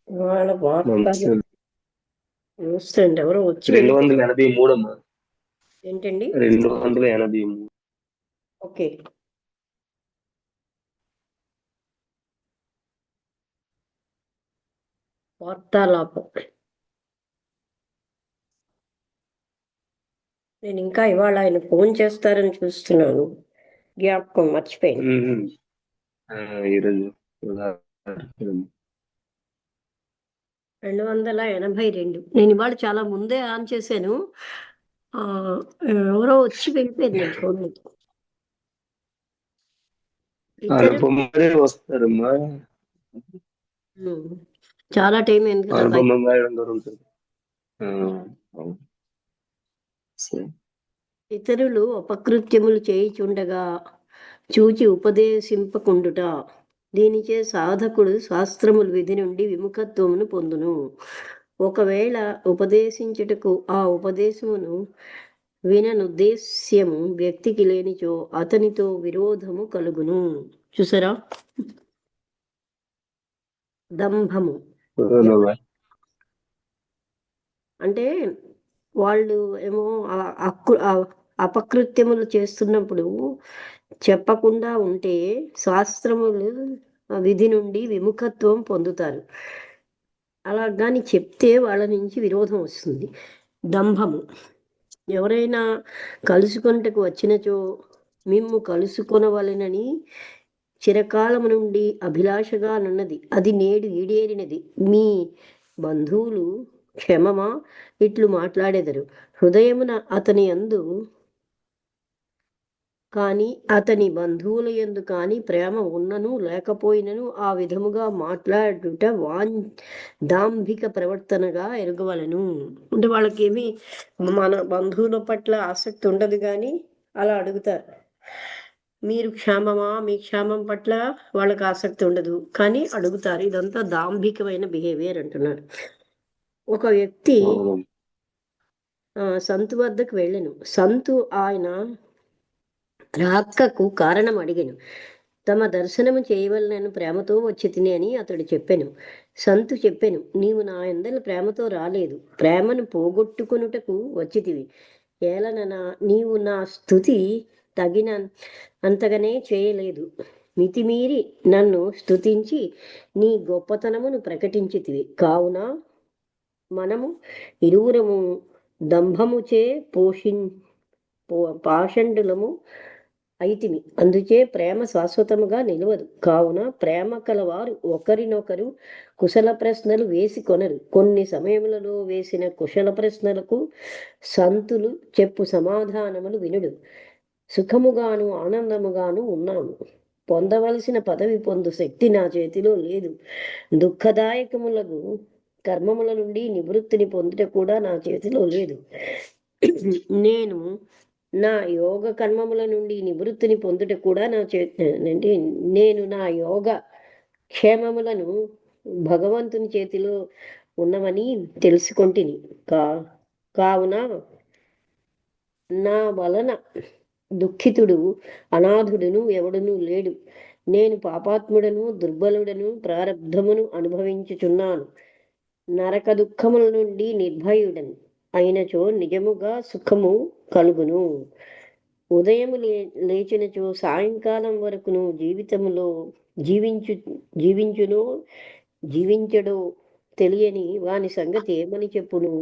వాళ్ళ వార్తలు నమస్తే అండి. ఎవరో వచ్చి 283 అమ్మా. ఏంటండి? 283. ఓకే. వార్తాలాపం. నేను ఇంకా ఇవాళ ఆయన ఫోన్ చేస్తారని చూస్తున్నాను. జ్ఞాపకం మర్చిపోయాను. ఈరోజు 282. నేను ఇవాళ చాలా ముందే ఆన్ చేశాను. ఎవరో వచ్చి వెళ్ళిపోయింది నేను చూడలేదు. అనుపమే వస్తారమ్మా. చాలా టైం అయింది కదా. అనుపమ మేడం గారు ఉంటారు. ఇతరులు అపకృత్యములు చేయుచుండగా చూచి ఉపదేశింపకుండుట, దీనిచే సాధకుడు శాస్త్రముల విధి నుండి విముఖత్వమును పొందును. ఒకవేళ ఉపదేశించుటకు ఆ ఉపదేశమును విననుద్దేశ్యము వ్యక్తికి లేనిచో అతనితో విరోధము కలుగును. చూసారా? దంభము అంటే వాళ్ళు ఏమో అపకృత్యములు చేస్తున్నప్పుడు చెప్పకుండా ఉంటే శాస్త్రములు విధి నుండి విముఖత్వం పొందుతారు. అలా కానీ చెప్తే వాళ్ళ నుంచి విరోధం వస్తుంది. దంభము. ఎవరైనా కలుసుకొనుటకు వచ్చినచో మిమ్ము కలుసుకొనవలెనని చిరకాలము నుండి అభిలాషగా నున్నది, అది నేడు ఈడేరినది. మీ బంధువులు క్షమమా ఇట్లు మాట్లాడెదరు. హృదయమున అతని యందు కానీ అతని బంధువుల యందు కానీ ప్రేమ ఉన్నను లేకపోయినను ఆ విధముగా మాట్లాడుట దాంభిక ప్రవర్తనగా ఎరగవలను. అంటే వాళ్ళకేమి మన బంధువుల పట్ల ఆసక్తి ఉండదు, కానీ అలా అడుగుతారు. మీరు క్షేమమా, మీ క్షేమం పట్ల వాళ్ళకి ఆసక్తి ఉండదు, కానీ అడుగుతారు. ఇదంతా దాంభికమైన బిహేవియర్ అంటున్నారు. ఒక వ్యక్తి సంతు వద్దకు వెళ్ళాను. సంతు ఆయన రాకకు కారణం అడిగాను. తమ దర్శనము చేయవలనను ప్రేమతో వచ్చి తిని అని అతడు చెప్పాను. సంతు చెప్పాను, నీవు నా యందలి ప్రేమతో రాలేదు, ప్రేమను పోగొట్టుకొనుటకు వచ్చితివి. ఏలననా నీవు నా స్తుతి తగిన అంతగానే చేయలేదు. మితిమీరి నన్ను స్తుతించి నీ గొప్పతనమును ప్రకటించితివి. కావున మనము ఇరువురము దంభముచే పాషండులము అయితిమి. అందుచే ప్రేమ శాశ్వతముగా నిలవదు. కావున ప్రేమ కలవారు ఒకరినొకరు కుశల ప్రశ్నలు వేసి కొనరు. కొన్ని సమయములలో వేసిన కుశల ప్రశ్నలకు సంతులు చెప్పు సమాధానములు వినుడు. సుఖముగాను ఆనందముగాను ఉన్నాను. పొందవలసిన పదవి పొందు శక్తి నా చేతిలో లేదు. దుఃఖదాయకములకు కర్మముల నుండి నివృత్తిని పొందుట కూడా నా చేతిలో లేదు. నేను నా యోగ కర్మముల నుండి నివృత్తిని పొందుట కూడా నేను నా యోగ క్షేమములను భగవంతుని చేతిలో ఉన్నవని తెలుసుకొంటిని. కావున నా వలన దుఃఖితుడు అనాథుడును ఎవడునూ లేడు. నేను పాపాత్ముడను దుర్బలుడను ప్రారబ్ధమును అనుభవించుచున్నాను. నరక దుఃఖముల నుండి నిర్భయుడను అయినచో నిజముగా సుఖము కలుగును. ఉదయము లేచినచో సాయంకాలం వరకును జీవితములో జీవించడో తెలియని వాని సంగతి ఏమని చెప్పును?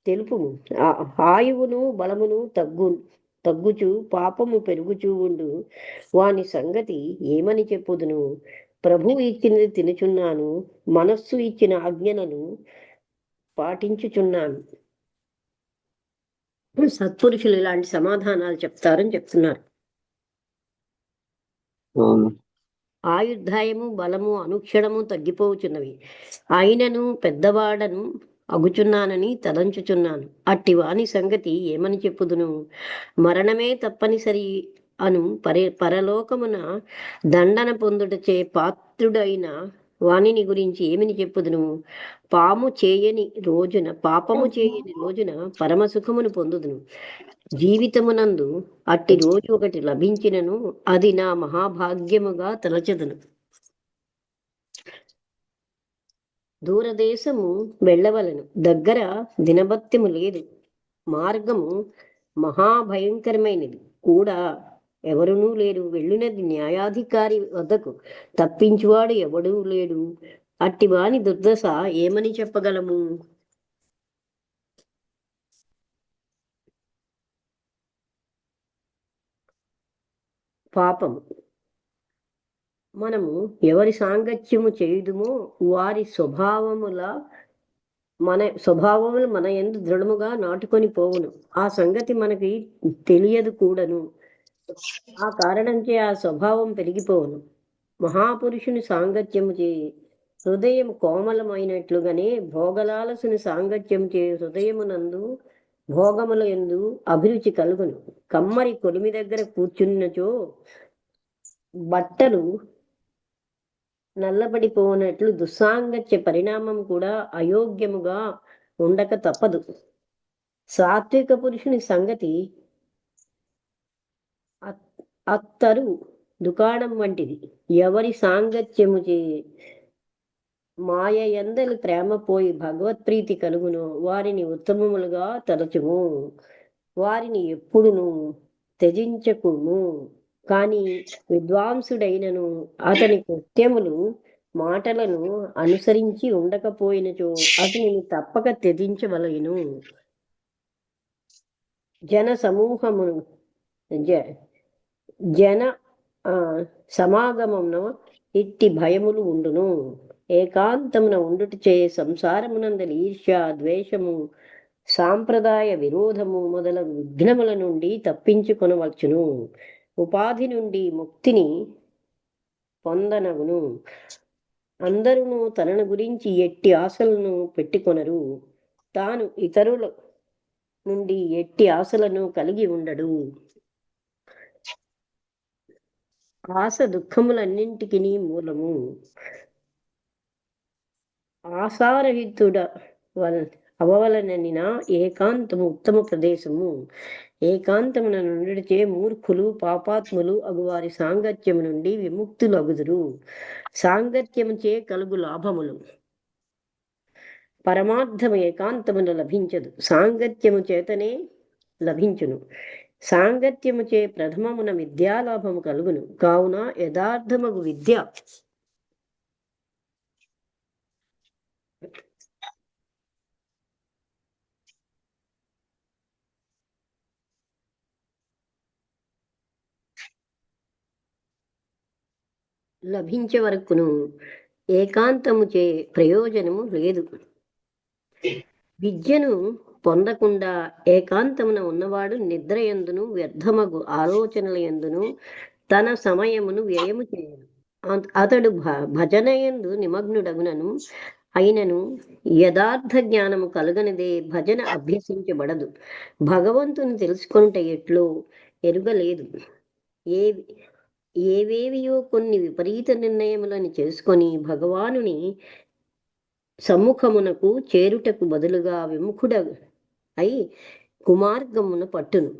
తెలుపుము. ఆయువును బలమును తగ్గుచు పాపము పెరుగుచూ ఉండు వాని సంగతి ఏమని చెప్పుదును? ప్రభువు ఇచ్చినది తినుచున్నాను, మనస్సు ఇచ్చిన ఆజ్ఞలను పాటించుచున్నాను. సత్పురుషులు ఇలాంటి సమాధానాలు చెప్తారని చెప్తున్నారు. ఆయుర్దాయము బలము అనుక్షణము తగ్గిపోచున్నవి. ఆయనను పెద్దవాడను అగుచున్నానని తలంచుచున్నాను. అట్టి వాని సంగతి ఏమని చెప్పుదును? మరణమే తప్పనిసరి అను పరలోకమున దండన పొందుటచే పాత్రుడైన వాణిని గురించి ఏమిని చెప్పుదును? పాపము చేయని రోజున పరమసుఖమును పొందుదును. జీవితమునందు అట్టి రోజు ఒకటి లభించినను అది నా మహాభాగ్యముగా తలచెదను. దూరదేశము వెళ్ళవలను, దగ్గర దినభత్యము లేదు. మార్గము మహాభయంకరమైనది కూడా, ఎవరునూ లేరు. వెళ్ళినది న్యాయాధికారి వద్దకు, తప్పించువాడు ఎవడూ లేడు. అట్టివాని దుర్దశ ఏమని చెప్పగలము? పాపము. మనము ఎవరి సాంగత్యము చేయుదుమో వారి స్వభావములు మన యందు దృఢముగా నాటుకొని పోవును. ఆ సంగతి మనకి తెలియదు కూడాను. ఆ కారణంచే ఆ స్వభావం పెరిగిపోవును. మహాపురుషుని సాంగత్యము చే హృదయం కోమలమైనట్లుగానే భోగలాలసుని సాంగత్యము చే హృదయమునందు భోగముల యందు అభిరుచి కలుగును. కమ్మరి కొలిమి దగ్గర కూర్చున్నచో బట్టలు నల్లబడిపోనట్లు దుస్సాంగత్య పరిణామం కూడా అయోగ్యముగా ఉండక తప్పదు. సాత్విక పురుషుని సంగతి అత్తరు దుకాణం వంటిది. ఎవరి సాంగత్యము చే మాయ ఎందలి ప్రేమ పోయి భగవత్ప్రీతి కలుగును, వారిని ఉత్తమములుగా తలచుము. వారిని ఎప్పుడును త్యజించకుము. కాని విద్వాంసుడైనను అతని కృత్యములు మాటలను అనుసరించి ఉండకపోయినచో అతనిని తప్పక త్యజించవలెను. జన సమూహమును జన సమాగమమున ఇట్టి భయములు ఉండును. ఏకాంతమున ఉండుటచే సంసారమునందలి ఈర్ష్య, ద్వేషము, సాంప్రదాయ విరోధము మొదలగు విఘ్నముల నుండి తప్పించుకొనవచ్చును. ఉపాధి నుండి ముక్తిని పొందనగును. అందరూ తనను గురించి ఎట్టి ఆశలను పెట్టుకొనరు. తాను ఇతరుల నుండి ఎట్టి ఆశలను కలిగి ఉండడు. ఆశ దుఃఖములన్నింటికి మూలము. ఆశారహితుడ అవవలననిన ఏకాంతము ఉత్తమ ప్రదేశము. ఏకాంతమున నుండిచే మూర్ఖులు, పాపాత్ములు అగువారి సాంగత్యము నుండి విముక్తులు అగుదురు. సాంగత్యముచే కలుగు లాభములు. పరమార్థము ఏకాంతమున లభించదు, సాంగత్యము చేతనే లభించును. సాంగత్యముచే ప్రథమమున విద్యాలాభము కలుగును. కావున యథార్థమగు విద్య లభించే వరకును ఏకాంతముచే ప్రయోజనము లేదు. విద్యను పొందకుండా ఏకాంతమున ఉన్నవాడు నిద్ర యందును వ్యర్థమగు ఆలోచనల యందును తన సమయమును వ్యయము చేయను. అతడు భజన యందు నిమగ్నుడగునను అయినను యథార్థ జ్ఞానము కలగనిదే భజన అభ్యసించబడదు. భగవంతుని తెలుసుకొనుట ఎట్లో ఎరుగలేదు. ఏవేవియో కొన్ని విపరీత నిర్ణయములను చేసుకొని భగవానుని సమ్ముఖమునకు చేరుటకు బదులుగా విముఖుడ అయి కుమార్గమున పట్టును.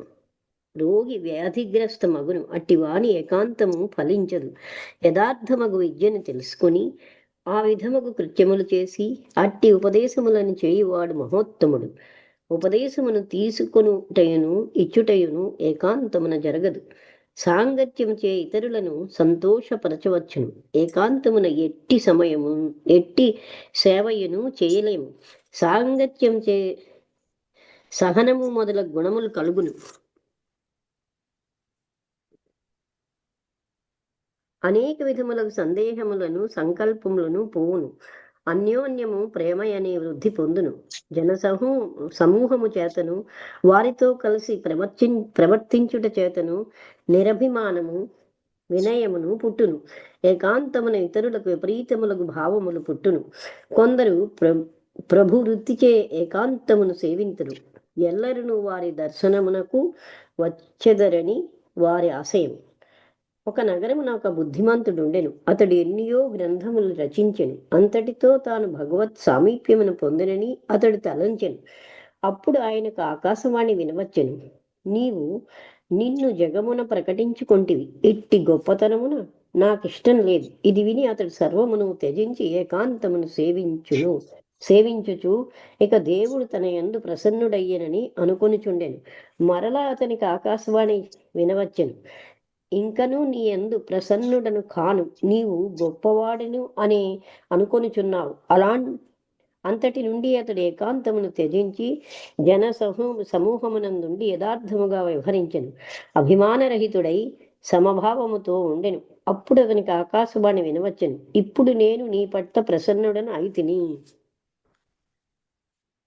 రోగి వ్యాధిగ్రస్త మగును. అట్టివాని ఏకాంతము ఫలించదు. యథార్థమగు విద్యను తెలుసుకొని ఆ విధముగు కృత్యములు చేసి అట్టి ఉపదేశములను చేయువాడు మహోత్తముడు. ఉపదేశమును తీసుకొనుటయును ఇచ్చుటయును ఏకాంతమున జరగదు. సాంగత్యము చే ఇతరులను సంతోషపరచవచ్చును. ఏకాంతమున ఎట్టి సేవయును చేయలేము. సాంగత్యం చే సహనము మొదలగు గుణములు కలుగును. అనేక విధములకు సందేహములను సంకల్పములను పోవును. అన్యోన్యము ప్రేమ అనే వృద్ధి పొందును. సమూహము చేతను వారితో కలిసి ప్రవర్తించుట చేతను నిరభిమానము వినయమును పుట్టును. ఏకాంతమున ఇతరులకు విపరీతములకు భావములు పుట్టును. కొందరు ప్రభు వృత్తిచే ఏకాంతమును సేవింతురు. ఎల్లరును వారి దర్శనమునకు వచ్చెదరని వారి ఆశయం. ఒక నగరమున ఒక బుద్ధిమంతుడుండెను. అతడు ఎన్నియో గ్రంథములు రచించెను. అంతటితో తాను భగవత్ సామీప్యమును పొందినని అతడు తలంచెను. అప్పుడు ఆయనకు ఆకాశవాణి వినవచ్చెను. నీవు నిన్ను జగమున ప్రకటించుకొంటివి. ఇట్టి గొప్పతనమున నాకిష్టం లేదు. ఇది విని అతడు సర్వమును త్యజించి ఏకాంతమును సేవించుచు ఇక దేవుడు తన యందు ప్రసన్నుడయ్యనని అనుకొనిచుండెను. మరలా అతనికి ఆకాశవాణి వినవచ్చెను. ఇంకను నీ యందు ప్రసన్నుడను కాను, నీవు గొప్పవాడును అని అనుకొనిచున్నావు. అంతటి నుండి అతడు ఏకాంతమును త్యజించి సమూహమునందుండి యథార్థముగా వ్యవహరించెను. అభిమానరహితుడై సమభావముతో ఉండెను. అప్పుడు అతనికి ఆకాశవాణి వినవచ్చెను. ఇప్పుడు నేను నీ పట్ల ప్రసన్నుడను అయితిని.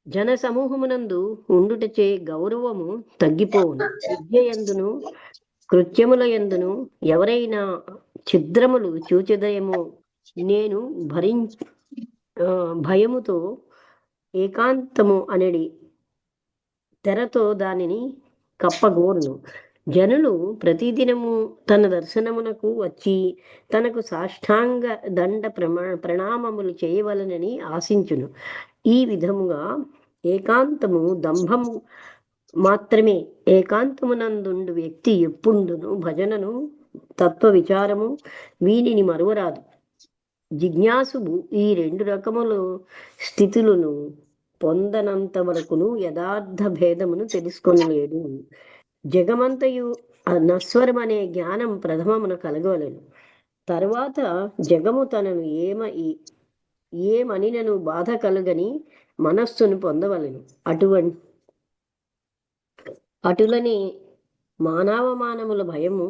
జన సమూహమునందు ఉండుటచే గౌరవము తగ్గిపోవును. విద్య ఎందును కృత్యముల ఎందును ఎవరైనా ఛిద్రములు చూచెదయేమో నేను భయముతో ఏకాంతము అనడి తెరతో దానిని కప్పగోరును. జనులు ప్రతిదినము తన దర్శనమునకు వచ్చి తనకు సాష్టాంగ దండ ప్రణామములు చేయవలనని ఆశించును. ఈ విధముగా ఏకాంతము దంభము మాత్రమే. ఏకాంతమునందుండు వ్యక్తి ఎప్పుడును భజనను తత్వ విచారము వీనిని మరువరాదు. జిజ్ఞాసువు ఈ 2 రకముల స్థితులను పొందనంత వరకును యథార్థ భేదమును తెలుసుకొనలేడు. జగమంతయు నశ్వరం అనే జ్ఞానం ప్రథమమున కలగవలెను. తరువాత జగము తనను ఏమనినను బాధ కలుగని మనస్సును పొందవలెను. అటులనే మానవమానముల భయము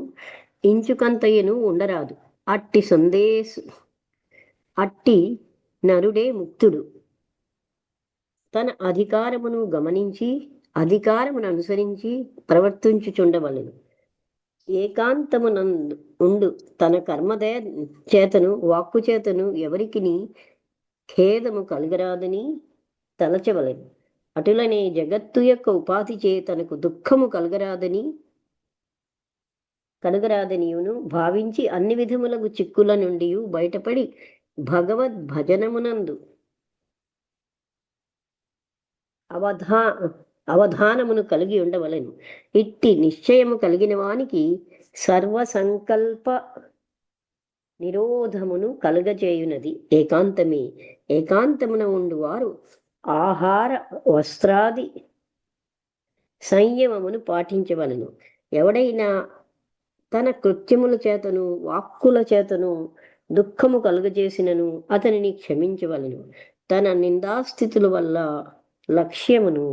ఇంచుకంతయ్యను ఉండరాదు. అట్టి నరుడే ముక్తుడు. తన అధికారమును గమనించి అధికారమును అనుసరించి ప్రవర్తించుచుండవలెను. ఏకాంతమునందు ఉండు తన కర్మదయ చేతను వాక్కు చేతను ఎవరికి ఖేదము కలగరాదని తలచవలెను. అటులనే జగత్తు యొక్క ఉపాధి చే తనకు దుఃఖము కలగరాదనియును భావించి అన్ని విధములకు చిక్కుల నుండి బయటపడి భగవద్భజనమునందు అవధానమును కలిగి ఉండవలెను. ఇట్టి నిశ్చయము కలిగిన వానికి సర్వసంకల్ప నిరోధమును కలుగజేయునది ఏకాంతమే. ఏకాంతమున ఉండువారు ఆహార వస్త్రాది సంయమమును పాటించవలను. ఎవడైనా తన కృత్యముల చేతను వాక్కుల చేతను దుఃఖము కలుగజేసినను అతనిని క్షమించవలను. తన నిందాస్థితుల వల్ల లక్ష్యమును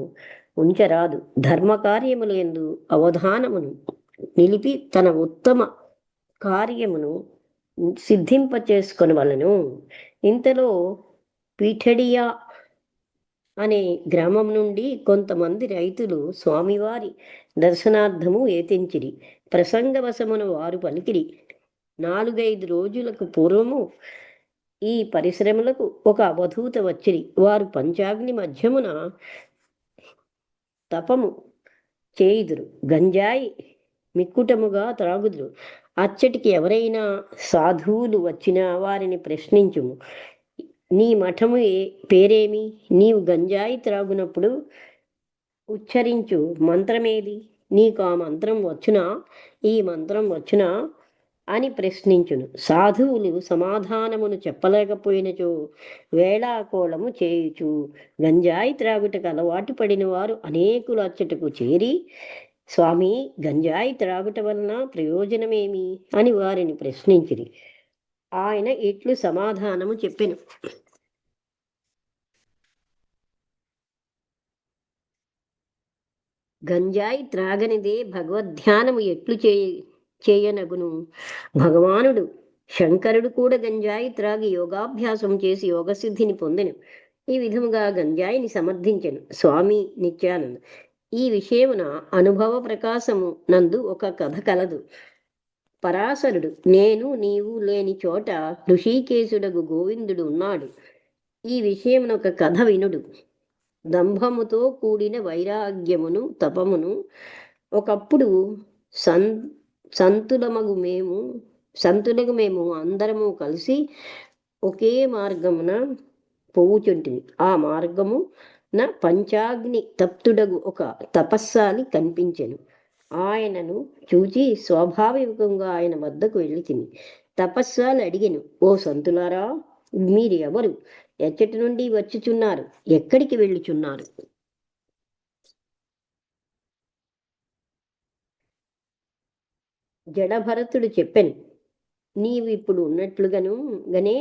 ఉంచరాదు. ధర్మకార్యముల యందు అవధానమును నిలిపి తన ఉత్తమ కార్యమును సిద్ధింపచేసుకొనవలెను. ఇంతలో పీఠడియా అనే గ్రామం నుండి కొంతమంది రైతులు స్వామివారి దర్శనార్థము ఏతించిరి. ప్రసంగవశమున వారు పలికిరి. 4-5 రోజులకు పూర్వము ఈ పరిశ్రమలకు ఒక అవధూత వచ్చిరి. వారు పంచాగ్ని మధ్యమున తపము చేయుదురు, గంజాయి మిక్కుటముగా త్రాగుదురు. అచ్చటికి ఎవరైనా సాధువులు వచ్చినా వారిని ప్రశ్నించుము, నీ మఠము పేరేమి? నీవు గంజాయి త్రాగునప్పుడు ఉచ్చరించు మంత్రమేది? నీకు ఆ మంత్రం వచ్చునా? ఈ మంత్రం వచ్చునా అని ప్రశ్నించును. సాధువులు సమాధానమును చెప్పలేకపోయినచో వేళాకోళము చేయుచు గంజాయి త్రాగుటకు అలవాటు పడిన వారు అనేకులు అచ్చటకు చేరి, స్వామి, గంజాయి త్రాగుట వలన ప్రయోజనమేమి అని వారిని ప్రశ్నించిరి. ఆయన ఇట్లు సమాధానము చెప్పెను. గంజాయి త్రాగనిదే భగవద్ధ్యానము ఎట్లు చేయనగును? భగవానుడు శంకరుడు కూడా గంజాయి త్రాగి యోగాభ్యాసం చేసి యోగసిద్ధిని పొందెను. ఈ విధముగా గంజాయిని సమర్థించెను స్వామి నిత్యానంద. ఈ విషయమున అనుభవ ప్రకాశము నందు ఒక కథ కలదు. పరాశరుడు నేను నీవు లేని చోట ఋషికేశుడగు గోవిందుడు ఉన్నాడు. ఈ విషయమున ఒక కథ వినుడు. దంభముతో కూడిన వైరాగ్యమును తపమును ఒకప్పుడు సంతులకు మేము అందరము కలిసి ఒకే మార్గమున పోవుచుంటిమి. ఆ మార్గము పంచాగ్ని తప్తుడగు ఒక తపస్సాలి కనిపించెను. ఆయనను చూచి స్వాభావికంగా ఆయన వద్దకు వెళ్ళి తిని తపస్సాలు అడిగెను, ఓ సంతులారా, మీరు ఎవరు? ఎచ్చటి నుండి వచ్చుచున్నారు? ఎక్కడికి వెళ్ళుచున్నారు? జడభరతుడు చెప్పెను, నీవు ఇప్పుడు ఉన్నట్లుగాను గనే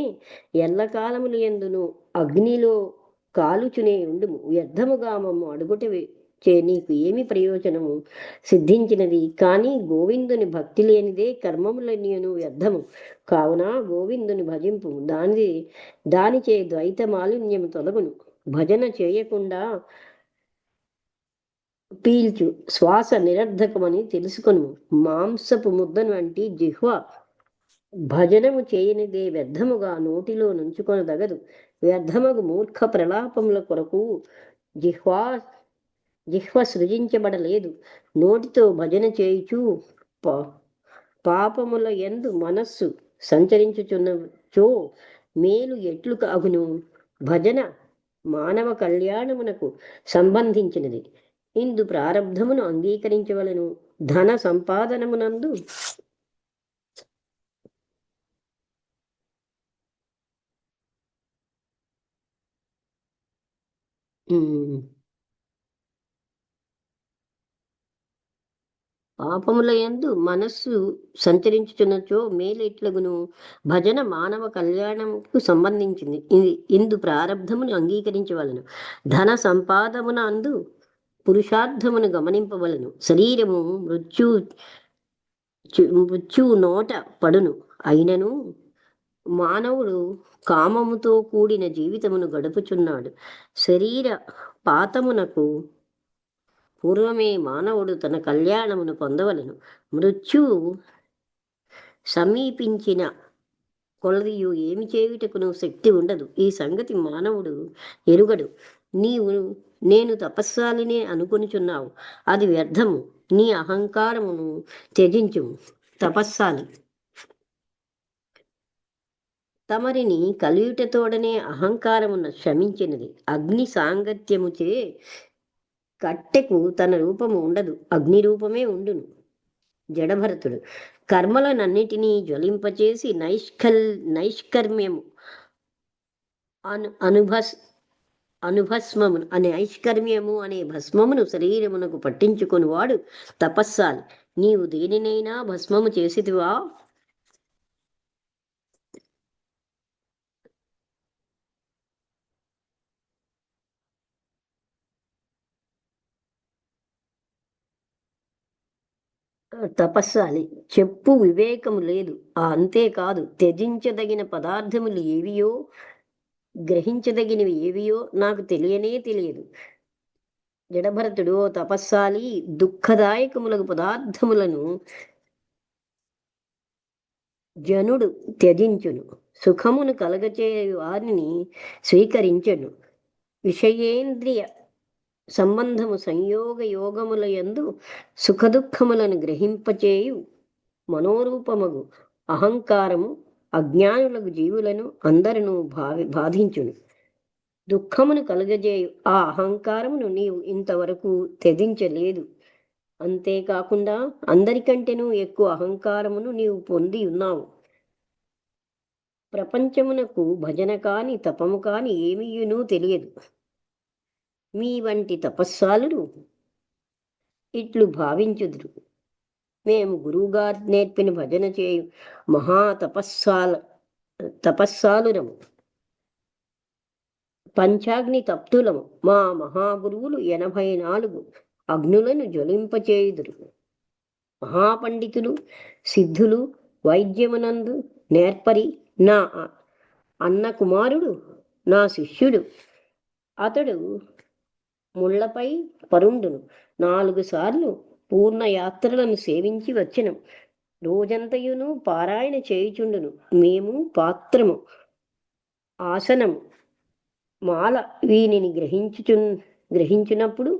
ఎల్లకాలములు ఎందును అగ్నిలో కాలుచునే ఉండుము. వ్యర్థముగా మమ్ము అడుగుట చే నీకు ఏమి ప్రయోజనము సిద్ధించినది? కానీ గోవిందుని భక్తి లేనిదే కర్మములన్నీను వ్యర్థము. కావున గోవిందుని భజింపు, దానిచే ద్వైత మాలిన్యము తొలగును. భజన చేయకుండా పీల్చు శ్వాస నిరర్ధకమని తెలుసుకొను. మాంసపు ముద్దను వంటి జిహ్వ భజనము చేయనిదే వ్యర్థముగా నోటిలో నుంచుకొనదగదు. వ్యర్థమగు మూర్ఖ ప్రలాపముల కొరకు జిహ్వా జిహ్వ సృజించబడలేదు. నోటితో భజన చేయుచు పాపముల యందు మనస్సు సంచరించుచున్నచో మేలు ఎట్లు కాగును? భజన మానవ కళ్యాణమునకు సంబంధించినది. ఇందు ప్రారబ్ధమును అంగీకరించవలను. ధన సంపాదనమునందు పాపముల యందు మనస్సు సంచరించుచున్నచో మేలెట్లగును? భజన మానవ కళ్యాణముకు సంబంధించింది. ఇందు ప్రారబ్ధమును అంగీకరించవలను. ధన సంపాదమున అందు పురుషార్థమును గమనింపవలను. శరీరము మృత్యు నోట పడును. అయినను మానవుడు కామముతో కూడిన జీవితమును గడుపుచున్నాడు. శరీర పాతమునకు పూర్వమే మానవుడు తన కళ్యాణమును పొందవలను. మృత్యువు సమీపించిన కొలదియు ఏమి చేయుటకును శక్తి ఉండదు. ఈ సంగతి మానవుడు ఎరుగడు. నేను తపస్సాలినే అనుకొనుచున్నావు, అది వ్యర్థము. నీ అహంకారమును త్యజించుము. తపస్సాలి తమరిని కలియుటతోడనే అహంకారమున శమించినది. అగ్ని సాంగత్యముచే కట్టెకు తన రూపము ఉండదు, అగ్ని రూపమే ఉండును. జడభరతుడు, కర్మలనన్నిటినీ జ్వలింపచేసి నైష్కర్మ్యము అనుభస్మమును నైష్కర్మ్యము అనే భస్మమును శరీరమునకు పట్టించుకొనివాడు తపస్సాలి. నీవు దేనినైనా భస్మము చేసితివా? తపస్సాలి, చెప్పు వివేకము లేదు. అంతేకాదు, త్యజించదగిన పదార్థములు ఏవియో, గ్రహించదగినవి ఏవియో నాకు తెలియదు. జడభరతుడు, ఓ తపస్సాలి, దుఃఖదాయకములకు పదార్థములను జనుడు త్యజించును, సుఖమును కలగచే వారిని స్వీకరించను. విషయేంద్రియ సంబంధము సంయోగ యోగముల యందు సుఖదుఖములను గ్రహింపచేయు మనోరూపమగు అహంకారము అజ్ఞానులకు జీవులను అందరూ బాధించును. దుఃఖమును కలుగజేయు ఆ అహంకారమును నీవు ఇంతవరకు త్యజించలేదు. అంతేకాకుండా అందరికంటేనూ ఎక్కువ అహంకారమును నీవు పొంది ఉన్నావు. ప్రపంచమునకు భజన కాని తపము కాని ఏమీయునూ తెలియదు. మీ వంటి తపస్సాలురు ఇట్లు భావించుదురు, మేము గురువుగారు నేర్పిన భజన చేయు తపస్సాలురము, పంచాగ్ని తప్తులము. మా మహాగురువులు 84 అగ్నులను జ్వలింపచేయుదురు. మహాపండితులు, సిద్ధులు, వైద్యమునందు నేర్పరి నా అన్న కుమారుడు, నా శిష్యుడు. అతడు ముళ్లపై పరుండును. 4 సార్లు పూర్ణ యాత్రలను సేవించి వచ్చెను. రోజంతయును పారాయణ చేయుచుండును. మేము పాత్రము, ఆసనము, మాల వీనిని గ్రహించునప్పుడు,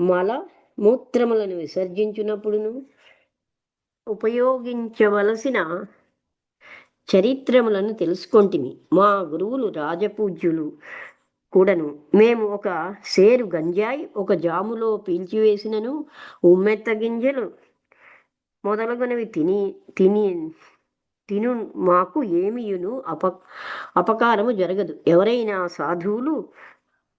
మల మూత్రములను విసర్జించునప్పుడును ఉపయోగించవలసిన చరిత్రములను తెలుసుకొంటిమి. మా గురువులు రాజపూజ్యులు కూడాను. మేము ఒక సేరు గంజాయి ఒక జాములో పీల్చివేసినను, ఉమ్మెత్త గింజలు మొదలగునవి తిను మాకు ఏమియును అపకారము జరగదు. ఎవరైనా సాధువులు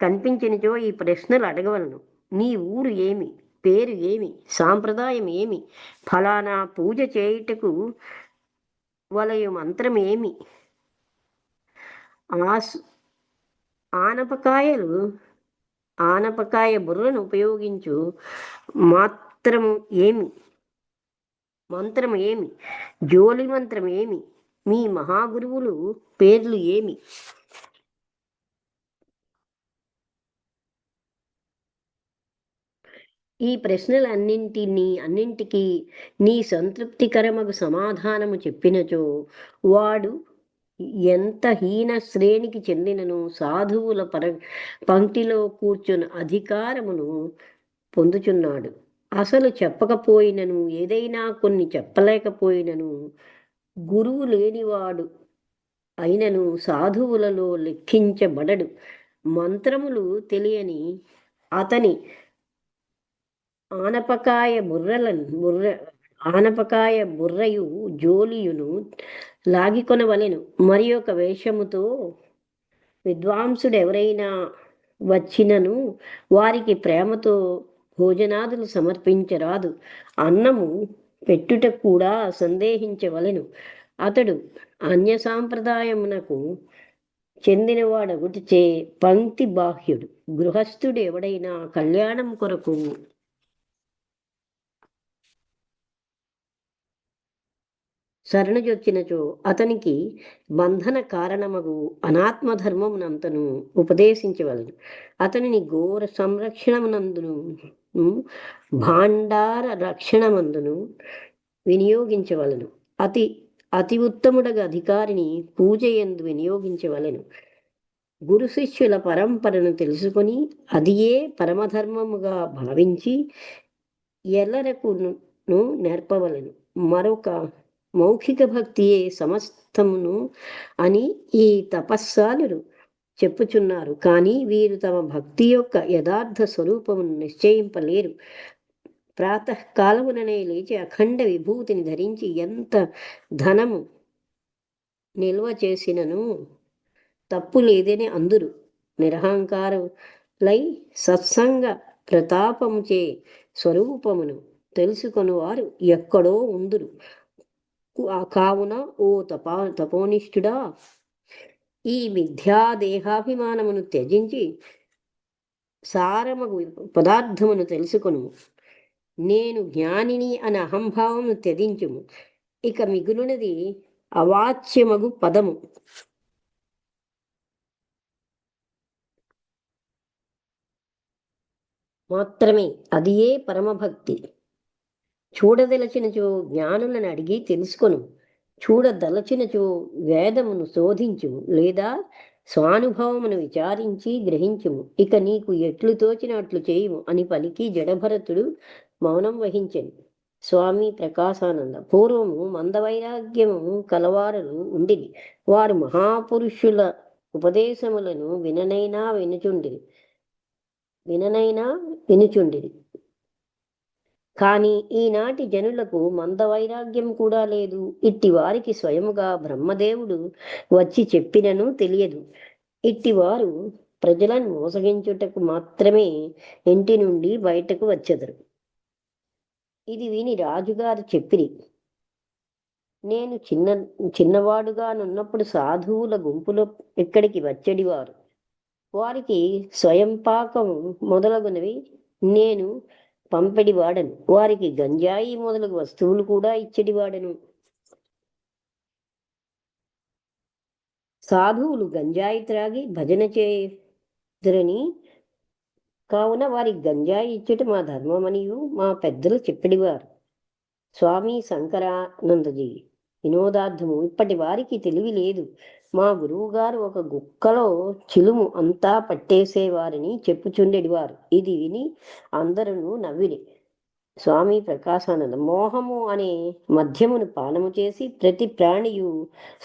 కనిపించినచో ఈ ప్రశ్నలు అడగవలను. నీ ఊరు ఏమి, పేరు ఏమి, సాంప్రదాయం ఏమి, ఫలానా పూజ చేయుటకు వలయు మంత్రం ఏమి, ఆనపకాయలు ఆనపకాయ బుర్రను ఉపయోగించు మాత్రము ఏమి, మంత్రం ఏమి, జోలి మంత్రం ఏమి, మీ మహాగురువులు పేర్లు ఏమి? ఈ అన్నింటికీ నీ సంతృప్తికరమగు సమాధానము చెప్పినచో వాడు ఎంత హీన శ్రేణికి చెందినను సాధువుల పంక్తిలో కూర్చున్న అధికారమును పొందుచున్నాడు. అసలు చెప్పకపోయినను, ఏదైనా కొన్ని చెప్పలేకపోయినను, గురువు లేనివాడు అయినను సాధువులలో లెక్కించబడడు. మంత్రములు తెలియని అతని ఆనపకాయ బుర్రయు జోలియును లాగికొనవలెను. మరి ఒక వేషముతో విద్వాంసుడెవరైనా వచ్చినను వారికి ప్రేమతో భోజనాదులు సమర్పించరాదు. అన్నము పెట్టుట కూడా సందేహించవలెను. అతడు అన్య సాంప్రదాయమునకు చెందినవాడగుటిచే పంక్తి బాహ్యుడు. గృహస్థుడు ఎవడైనా కళ్యాణం కొరకు శరణుజొచ్చినచో అతనికి బంధన కారణమగు అనాత్మధర్మమునంతను ఉపదేశించవలను. అతనిని ఘోర సంరక్షణమునందును భాండార రక్షణమందును వినియోగించవలను. అతి ఉత్తముడగ అధికారిని పూజ యందు వినియోగించవలను. గురు శిష్యుల పరంపరను తెలుసుకొని అదియే పరమధర్మముగా భావించి ఎల్లరకును నేర్పవలను. మరొక మౌఖిక భక్తియే సమస్తమును అని ఈ తపస్సాలురు చెప్పుచున్నారు. కానీ వీరు తమ భక్తి యొక్క యథార్థ స్వరూపమును నిశ్చయింపలేరు. ప్రాతకాలముననే లేచి అఖండ విభూతిని ధరించి ఎంత ధనము నిల్వ చేసినను తప్పు లేదని అందురు. నిరహంకారులై సత్సంగ ప్రతాపముచే స్వరూపమును తెలుసుకొని వారు ఎక్కడో ఉందురు. కావున ఓ తపోనిష్ఠుడా, ఈ మిథ్యాదేహాభిమానమును త్యజించి సారమగు పదార్థమును తెలుసుకొను. నేను జ్ఞానిని అనే అహంభావమును త్యజించుము. ఇక మిగులునది అవాచ్యమగు పదము. మాత్రమే అది ఏ పరమభక్తి. చూడదలచినచో జ్ఞానులను అడిగి తెలుసుకొను. చూడదలచినచో వేదమును శోధించుము, లేదా స్వానుభవమును విచారించి గ్రహించుము. ఇక నీకు ఎట్లు తోచినట్లు చేయుము అని పలికి జడభరతుడు మౌనం వహించెను. స్వామి ప్రకాశానంద పూర్వము మందవైరాగ్యము కలవారులు ఉండిరి. వారు మహాపురుషుల ఉపదేశములను విననైనా వినుచుండిరి. కానీ ఈనాటి జనులకు మందవైరాగ్యం కూడా లేదు. ఇట్టి వారికి స్వయముగా బ్రహ్మదేవుడు వచ్చి చెప్పినను తెలియదు. ఇట్టివారు ప్రజలను మోసగించుటకు మాత్రమే ఇంటి నుండి బయటకు వచ్చెదరు. ఇది విని రాజుగారు చెప్పిరి, నేను చిన్నవాడుగానున్నప్పుడు సాధువుల గుంపులో ఇక్కడికి వచ్చేడివారు. వారికి స్వయం పాకం మొదలగునవి నేను పంపెడివాడను. వారికి గంజాయి మొదలగు వస్తువులు కూడా ఇచ్చేడివాడను. సాధువులు గంజాయి త్రాగి భజన చేదురని, కావున వారికి గంజాయి ఇచ్చుట మా ధర్మమనియు మా పెద్దలు చెప్పిడివారు. స్వామి శంకరానందజీ వినోదార్థము ఇప్పటి వారికి తెలివి లేదు. మా గురువుగారు ఒక గుక్కలో చిలుము అంతా పట్టేసేవారని చెప్పుచుండెడివారు. ఇది విని అందరూ నవ్విరి. స్వామి ప్రకాశానంద మోహము అనే మద్యమును పానము చేసి ప్రతి ప్రాణియు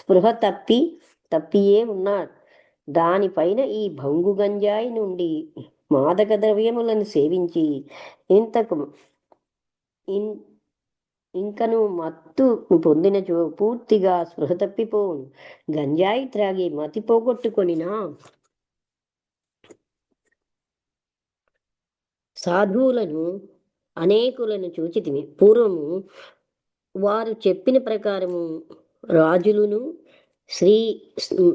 స్పృహ తప్పియే ఉన్నాడు. దానిపైన ఈ భంగు గంజాయి నుండి మాదక ద్రవ్యములను సేవించి ఇంకను మత్తు పొందినచో పూర్తిగా స్పృహ తప్పిపోవును. గంజాయి త్రాగి మతి పోగొట్టుకొనినా సాధువులను అనేకులను చూచితిమి. పూర్వము వారు చెప్పిన ప్రకారము రాజులును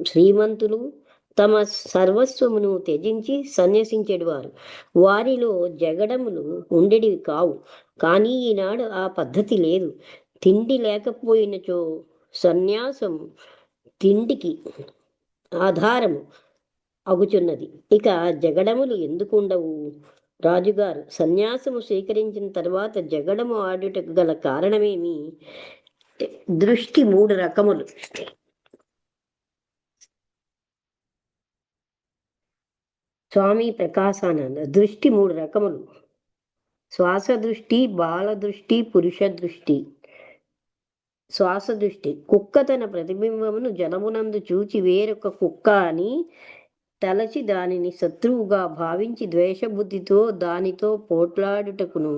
శ్రీమంతులు తమ సర్వస్వమును త్యజించి సన్యసించేవారు. వారిలో జగడములు ఉండేటివి కావు. కానీ ఈనాడు ఆ పద్ధతి లేదు. తిండి లేకపోయినచో సన్యాసం తిండికి ఆధారము అగుచున్నది. ఇక జగడములు ఎందుకుండవు? రాజుగారు సన్యాసము స్వీకరించిన తర్వాత జగడము ఆడుటకు గల కారణమేమి? దృష్టి 3 రకములు. స్వామి ప్రకాశానంద. దృష్టి 3 రకములు. శ్వాస దృష్టి, బాల దృష్టి, పురుష దృష్టి. శ్వాస దృష్టి. కుక్క తన ప్రతిబింబమును జలమునందు చూచి వేరొక కుక్క అని తలచి దానిని శత్రువుగా భావించి ద్వేషబుద్ధితో దానితో పోట్లాడుటకును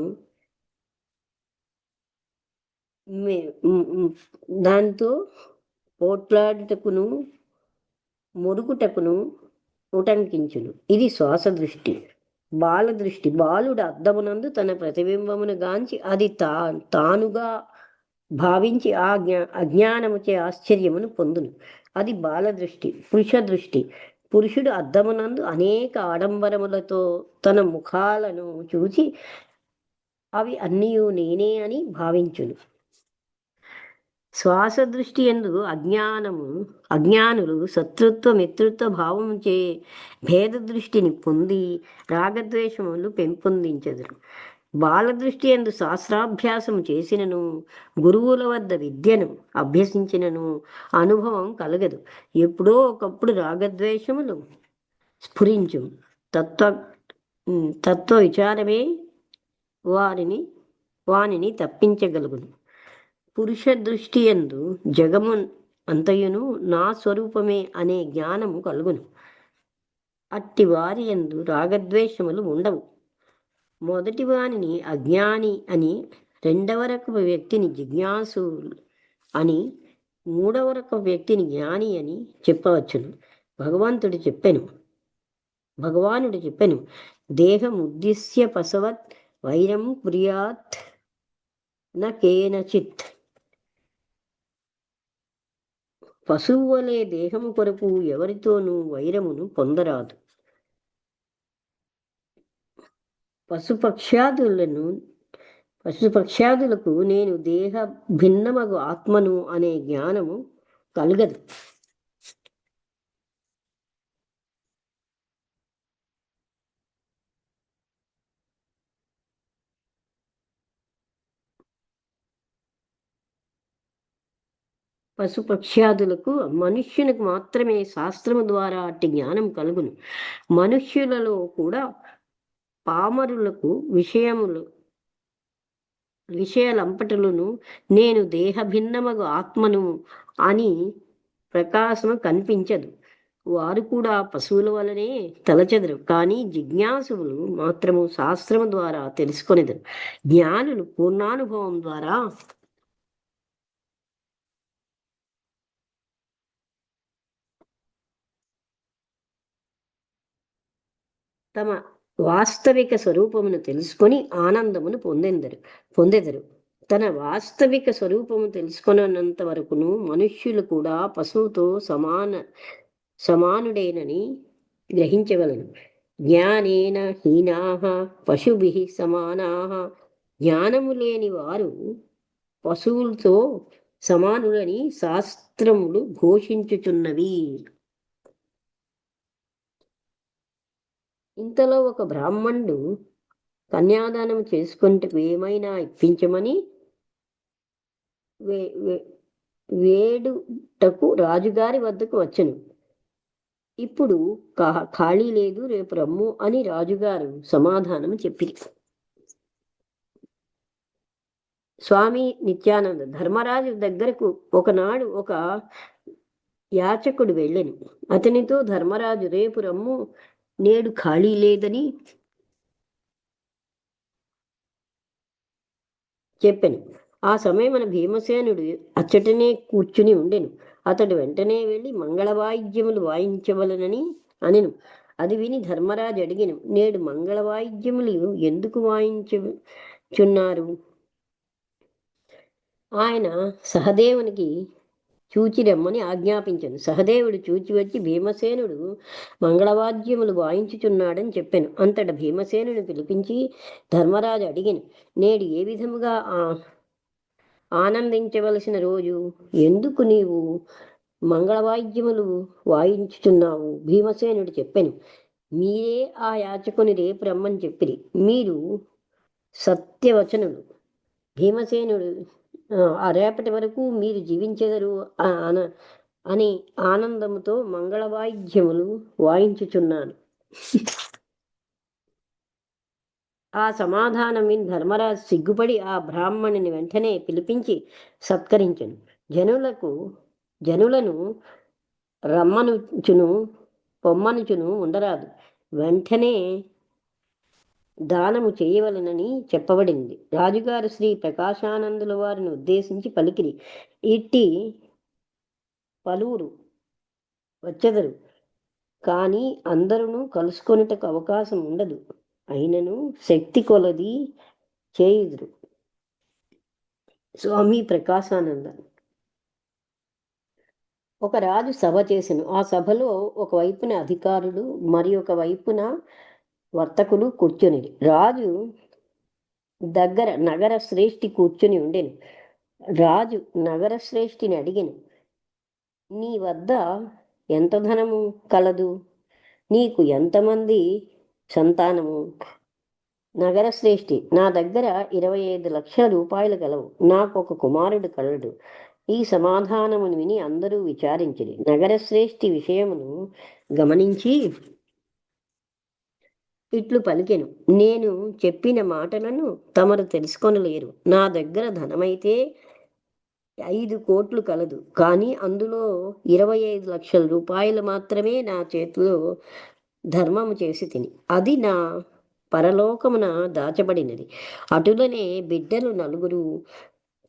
దానితో పోట్లాడుటకును మురుగుటకును ఉటంకించును. ఇది శ్వాస దృష్టి. బాల దృష్టి. బాలుడు అద్దమునందు తన ప్రతిబింబమును గాంచి అది తానుగా భావించి ఆ అజ్ఞానముచే ఆశ్చర్యమును పొందును. అది బాల దృష్టి. పురుష దృష్టి. పురుషుడు అద్దమునందు అనేక ఆడంబరములతో తన ముఖాలను చూచి అవి అన్నీ నేనే అని భావించును. శ్వాస దృష్టి యందు అజ్ఞానులు శత్రుత్వ మిత్రుత్వ భావముచే భేద దృష్టిని పొంది రాగద్వేషములు పెంపొందించెదరు. బాలదృష్టి యందు శాస్త్రాభ్యాసము చేసినను గురువుల వద్ద విద్యను అభ్యసించినను అనుభవం కలగదు. ఎప్పుడో ఒకప్పుడు రాగద్వేషములు స్ఫురించు. తత్వ విచారమే వానిని తప్పించగలుగును. పురుష దృష్టి యందు జగము అంతయును నా స్వరూపమే అనే జ్ఞానము కలుగును. అట్టి వారి యందు రాగద్వేషములు ఉండవు. మొదటి వానిని అజ్ఞాని అని, రెండవ రకపు వ్యక్తిని జిజ్ఞాసు అని, మూడవ రకపు వ్యక్తిని జ్ఞాని అని చెప్పవచ్చును. భగవానుడు చెప్పెను, దేహం ఉద్దిశ్య పశవత్ వైరం కుర్యాత్ న కేనచిత్. పశువు వలె దేహము కొరకు ఎవరితోనూ వైరమును పొందరాదు. పశుపక్ష్యాదులకు నేను దేహ భిన్నమగు ఆత్మను అనే జ్ఞానము కలగదు. పశుపక్ష్యాదులకు మనుష్యునికి మాత్రమే శాస్త్రము ద్వారా అట్టి జ్ఞానం కలుగును. మనుష్యులలో కూడా పామరులకు విషయాలంపటలను నేను దేహ భిన్నమగు ఆత్మను అని ప్రకాశము కనిపించదు. వారు కూడా పశువుల వలనే తలచెదరు. కానీ జిజ్ఞాసులు మాత్రము శాస్త్రము ద్వారా తెలుసుకొనిదరు. జ్ఞానులు పూర్ణానుభవం ద్వారా తమ వాస్తవిక స్వరూపమును తెలుసుకొని ఆనందమును పొందెదరు. తన వాస్తవిక స్వరూపము తెలుసుకున్నంత వరకును మనుష్యులు కూడా పశువుతో సమానుడేనని గ్రహించగలను. జ్ఞానేన హీనాః పశుభిః సమానాః. జ్ఞానము లేని వారు పశువులతో సమానులని శాస్త్రములు ఘోషించుచున్నవి. ఇంతలో ఒక బ్రాహ్మణుడు కన్యాదానం చేసుకుంటకు ఏమైనా ఇప్పించమని వేడుటకు రాజుగారి వద్దకు వచ్చెను. ఇప్పుడు ఖాళీ లేదు, రేపు రమ్ము అని రాజుగారు సమాధానం చెప్పిరి. స్వామి నిత్యానంద. ధర్మరాజు దగ్గరకు ఒకనాడు ఒక యాచకుడు వెళ్ళెను. అతనితో ధర్మరాజు, రేపు రమ్ము, నేడు ఖాళీ లేదని చెప్పెను. ఆ సమయమున భీమసేనుడు అచ్చటనే కూర్చుని ఉండెను. అతడు వెంటనే వెళ్ళి మంగళవాయిద్యములు వాయించవలనని అనెను. అది విని ధర్మరాజు అడిగెను, నేడు మంగళవాయిద్యములు ఎందుకు వాయించుచున్నారు? ఆయన సహదేవునికి చూచి రమ్మని ఆజ్ఞాపించను. సహదేవుడు చూచి వచ్చి భీమసేనుడు మంగళవాద్యములు వాయించుచున్నాడని చెప్పాను. అంతట భీమసేనుని పిలిపించి ధర్మరాజు అడిగాను, నేడు ఏ విధముగా ఆనందించవలసిన రోజు? ఎందుకు నీవు మంగళవాద్యములు వాయించుచున్నావు? భీమసేనుడు చెప్పాను, మీరే ఆ యాచకుని రేపు రమ్మని చెప్పిరి. మీరు సత్యవచనులు. భీమసేనుడు ఆ రేపటి వరకు మీరు జీవించెదరు అని ఆనందముతో మంగళవాయిద్యములు వాయించుచున్నాను. ఆ సమాధానం విని ధర్మరాజు సిగ్గుపడి ఆ బ్రాహ్మణుని వెంటనే పిలిపించి సత్కరించను. జనులను రమ్మనుచును పొమ్మనుచును ఉండరాదు, వెంటనే దానము చేయవలనని చెప్పబడింది. రాజుగారు శ్రీ ప్రకాశానందుల వారిని ఉద్దేశించి పలికిరి, ఇట్టి పలువురు వచ్చెదరు, కానీ అందరూ కలుసుకొనుటకు అవకాశం ఉండదు. అయినను శక్తి కొలది చేయుదురు. స్వామి ప్రకాశానంద. ఒక రాజు సభ చేసెను. ఆ సభలో ఒకవైపున అధికారులు మరి ఒక వైపున వర్తకులు కూర్చొని. రాజు దగ్గర నగర శ్రేష్ఠి కూర్చుని ఉండెను. రాజు నగర శ్రేష్ఠిని అడిగెను, నీ వద్ద ఎంత ధనము కలదు? నీకు ఎంతమంది సంతానము? నగర శ్రేష్ఠి, నా దగ్గర 25 లక్షల రూపాయలు గలవు. నాకు ఒక కుమారుడు కలడు. ఈ సమాధానమును విని అందరూ విచారించిరి. నగర శ్రేష్ఠి విషయమును గమనించి ఇట్లు పలికెను, నేను చెప్పిన మాటలను తమరు తెలుసుకొనలేరు. నా దగ్గర ధనమైతే 5 కోట్లు కలదు, కానీ అందులో 25 లక్షల రూపాయలు మాత్రమే నా చేతిలో ధర్మము చేసి తిని, అది నా పరలోకమున దాచబడినది. అటులనే బిడ్డలు 4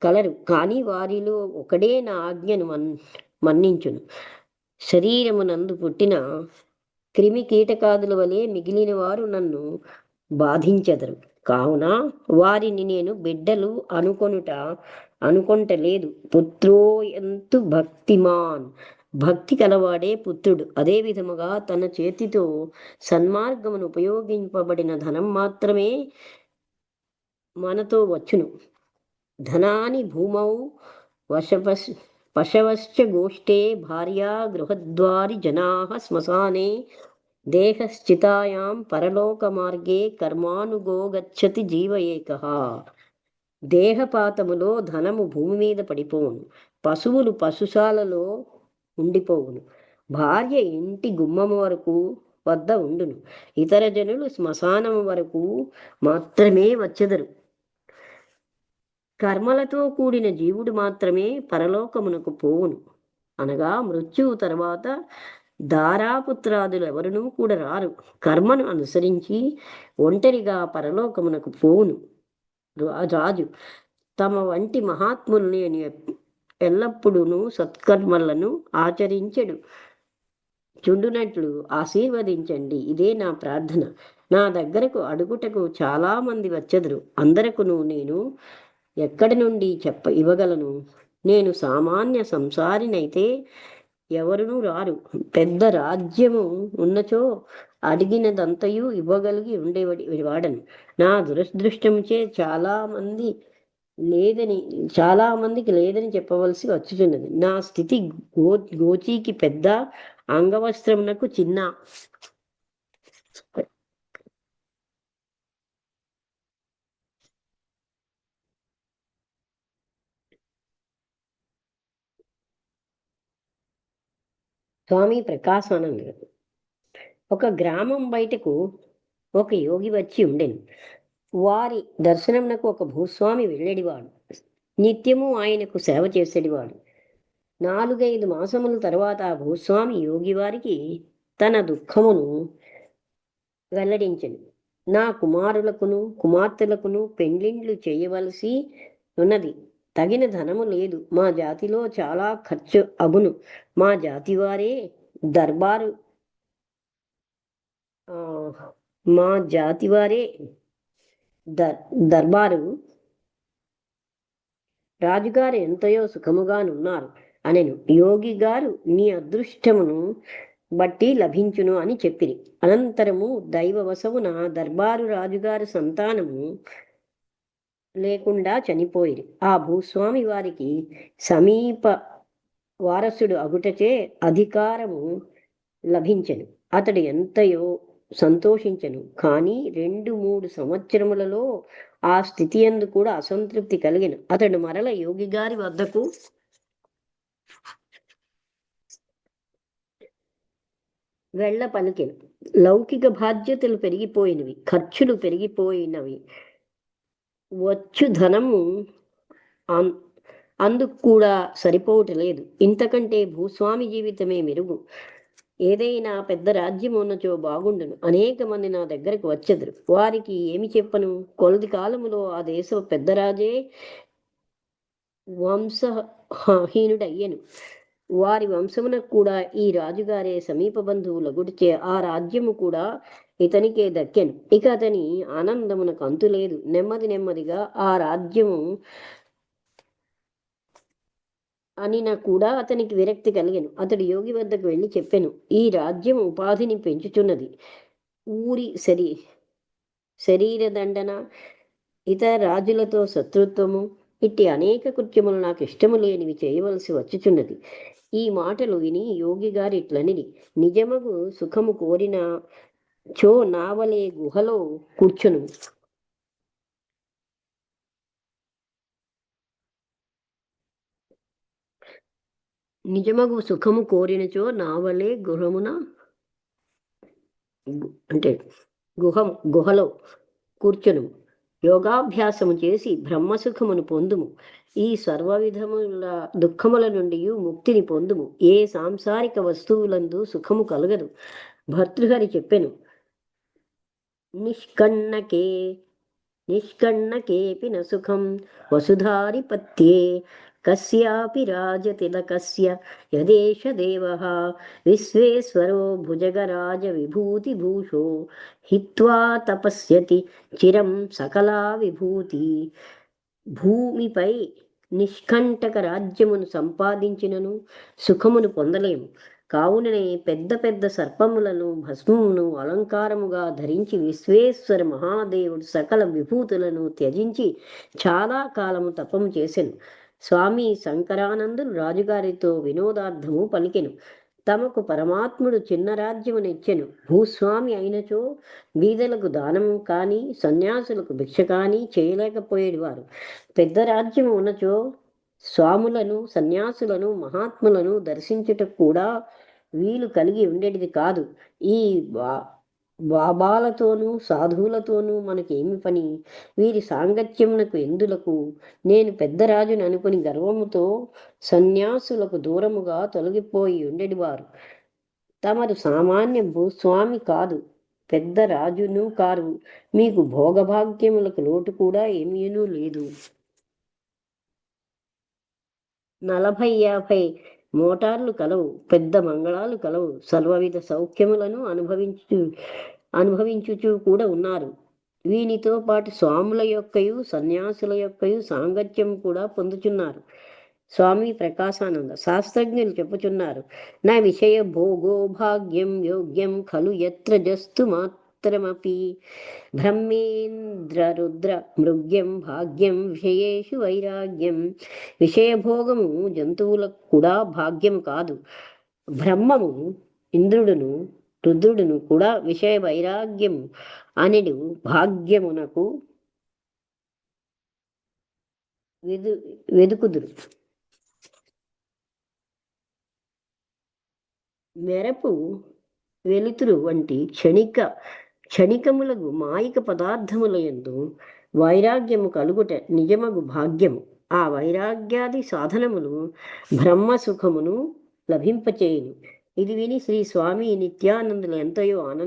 కలరు, కానీ వారిలో ఒకడే నా ఆజ్ఞను మన్నించును. శరీరమునందు పుట్టిన క్రిమి కీటకాదుల వలె మిగిలిన వారు నన్ను బాధించెదరు. కావున వారిని నేను బిడ్డలు అనుకొంటలేదు. పుత్రోయంతు భక్తిమాన్, భక్తి కలవాడే పుత్రుడు. అదే విధముగా తన చేతితో సన్మార్గమును ఉపయోగింపబడిన ధనం మాత్రమే మనతో వచ్చును. ధనాని భూమౌ పశవశ్చ గోష్ఠే భార్యా గృహద్వారి జనాః శ్మశానే దేహశ్చితాయాం పరలోక మార్గే కర్మానుగో గచ్చతి జీవ ఏకః. దేహపాతములో ధనము భూమి మీద పడిపోవును, పశువులు పశుశాలలో ఉండిపోవును, భార్య ఇంటి గుమ్మము వద్ద ఉండును, ఇతర జనులు శ్మశానము వరకు మాత్రమే వచ్చెదరు. కర్మలతో కూడిన జీవుడు మాత్రమే పరలోకమునకు పోవును. అనగా మృత్యువు తర్వాత దారాపుత్రాదులు ఎవరునూ కూడా రారు. కర్మను అనుసరించి ఒంటరిగా పరలోకమునకు పోవును. రాజు తమ వంటి మహాత్ముల్ని ఎల్లప్పుడూ సత్కర్మలను ఆచరించెడు చుండునట్లు ఆశీర్వదించండి. ఇదే నా ప్రార్థన. నా దగ్గరకు అడుగుటకు చాలా మంది వచ్చెదరు. అందరకును నేను ఎక్కడి నుండి ఇవ్వగలను? నేను సామాన్య సంసారినైతే ఎవరునూ రారు. పెద్ద రాజ్యము ఉన్నచో అడిగినదంతయు ఇవ్వగలిగి ఉండేవాడను. నా దురదృష్టముచే చాలా మందికి లేదని చెప్పవలసి వచ్చుచున్నది. నా స్థితి గోచీకి పెద్ద, అంగవస్త్రమునకు చిన్న. స్వామి ప్రకాశానంద. ఒక గ్రామం బయటకు ఒక యోగి వచ్చి ఉండెను. వారి దర్శనమునకు ఒక భూస్వామి వెళ్ళేడివాడు. నిత్యము ఆయనకు సేవ చేసేడివాడు. 4-5 మాసముల తర్వాత ఆ భూస్వామి యోగి వారికి తన దుఃఖమును వెల్లడించెను. నా కుమారులకును కుమార్తెలకును పెండ్లిండ్లు చేయవలసి ఉన్నది. తగిన ధనము లేదు. మా జాతిలో చాలా ఖర్చు అగును. మా జాతి వారే దర్బారు మా జాతి వారే దర్బారు రాజుగారు ఎంతయో సుఖముగానున్నారు అనెను. యోగి గారు నీ అదృష్టమును బట్టి లభించును అని చెప్పిరి. అనంతరము దైవవశమున దర్బారు రాజుగారి సంతానము లేకుండా చనిపోయిరి. ఆ భూస్వామి వారికి సమీప వారసుడు అగుటచే అధికారము లభించెను. అతడు ఎంతయో సంతోషించెను. కానీ 2-3 సంవత్సరములలో ఆ స్థితి యందు కూడా అసంతృప్తి కలిగెను. అతడు మరల యోగి గారి వద్దకు వెళ్ళ పలికెను. లౌకిక బాధ్యతలు పెరిగిపోయినవి, ఖర్చులు పెరిగిపోయినవి, వచ్చు ధనము అందుకు కూడా సరిపోవటలేదు. ఇంతకంటే భూస్వామి జీవితమే మెరుగు. ఏదైనా పెద్ద రాజ్యం ఉన్నచో బాగుండును. అనేక మంది నా దగ్గరకు వచ్చెదరు. వారికి ఏమి చెప్పను? కొలది కాలములో ఆ దేశ పెద్ద రాజే వంశహీనుడయ్యెను. వారి వంశమునకు కూడా ఈ రాజుగారే సమీప బంధువులగుడిచే ఆ రాజ్యము కూడా ఇతనికే దక్కెను. ఇక అతని ఆనందమునకు అంతులేదు. నెమ్మదిగా ఆ రాజ్యము అనిన కూడా అతనికి విరక్తి కలిగెను. అతడు యోగి వద్దకు వెళ్ళి చెప్పెను, ఈ రాజ్యం ఉపాధిని పెంచుచున్నది. ఊరి శరీర దండన, ఇతర రాజులతో శత్రుత్వము, ఇట్టి అనేక కృత్యములు నాకు ఇష్టము లేనివి చేయవలసి వచ్చుచున్నది. ఈ మాటలు విని యోగి గారు ఇట్లనిది, నిజమగు సుఖము కోరిన చో నావలే గుహలో కూర్చును. నిజమగు సుఖము కోరినచో నావలే గుహలో కూర్చును. యోగాభ్యాసము చేసి బ్రహ్మసుఖమును పొందుము. ఈ సర్వవిధముల దుఃఖముల నుండి ముక్తిని పొందుము. ఏ సాంసారిక వస్తువులందు సుఖము కలగదు. భర్తృహరి చెప్పెను, నిష్కన్నకేపి న సుఖం వసుధారిపత్యే కస్యాపి రాజతిలకస్య యదేష దేవః విశ్వేశ్వరో భుజగరాజ విభూతిభూషో హిత్వా తపస్యతి చిరం సకలా విభూతి. భూమిపై నిష్కంటక రాజ్యమును సంపాదించినను సుఖమును పొందలేము. కావుననే పెద్ద సర్పములను భస్మమును అలంకారముగా ధరించి విశ్వేశ్వర మహాదేవుడు సకల విభూతులను త్యజించి చాలా కాలము తపము చేసెను. స్వామి శంకరానందులు రాజుగారితో వినోదార్థము పలికెను. తమకు పరమాత్ముడు చిన్న రాజ్యమునిచ్చెను. భూస్వామి అయినచో బీదలకు దానము కానీ సన్యాసులకు భిక్ష కానీ చేయలేకపోయేవారు. పెద్ద రాజ్యము ఉన్నచో స్వాములను, సన్యాసులను, మహాత్ములను దర్శించుటకు కూడా వీలు కలిగి ఉండేది కాదు. ఈ బాబాలతోనూ సాధువులతోనూ మనకేమి పని? వీరి సాంగత్యమునకు ఎందులకు? నేను పెద్ద రాజుని అనుకుని గర్వముతో సన్యాసులకు దూరముగా తొలగిపోయి ఉండేవారు. తమరు సామాన్య భూస్వామి కాదు, పెద్ద రాజును కారు. మీకు భోగభాగ్యములకు లోటు కూడా ఏమీనూ లేదు. 40-50 మోటార్లు కలవు, పెద్ద మంగళాలు కలవు, సర్వవిధ సౌఖ్యములను అనుభవించుచూ కూడా ఉన్నారు. వీనితో పాటు స్వాముల యొక్కయు సన్యాసుల యొక్కయు సాంగత్యం కూడా పొందుచున్నారు. స్వామి ప్రకాశానంద శాస్త్రజ్ఞులు చెప్పుచున్నారు, నా విషయ భోగో భాగ్యం యోగ్యం ఖలు యత్ర జస్తు మాత్రమపి బ్రహ్మేంద్రరుద్ర మృగ్యం భాగ్యం విషయేషు వైరాగ్యం. విషయభోగము జంతువులకు కూడా భాగ్యం కాదు. బ్రహ్మము, ఇంద్రుడును, రుద్రుడును కూడా విషయ వైరాగ్యము అనెడు భాగ్యమునకు వెదుకుదురు. మెరపు వెలుతురు వంటి క్షణికములకు మాయిక పదార్థముల యందు వైరాగ్యము కలుగుట నిజమగు భాగ్యము. ఆ వైరాగ్యాది సాధనములు బ్రహ్మసుఖమును లభింపచేయును. ఇది విని శ్రీ స్వామి నిత్యానందులు ఎంతయో ఆనంద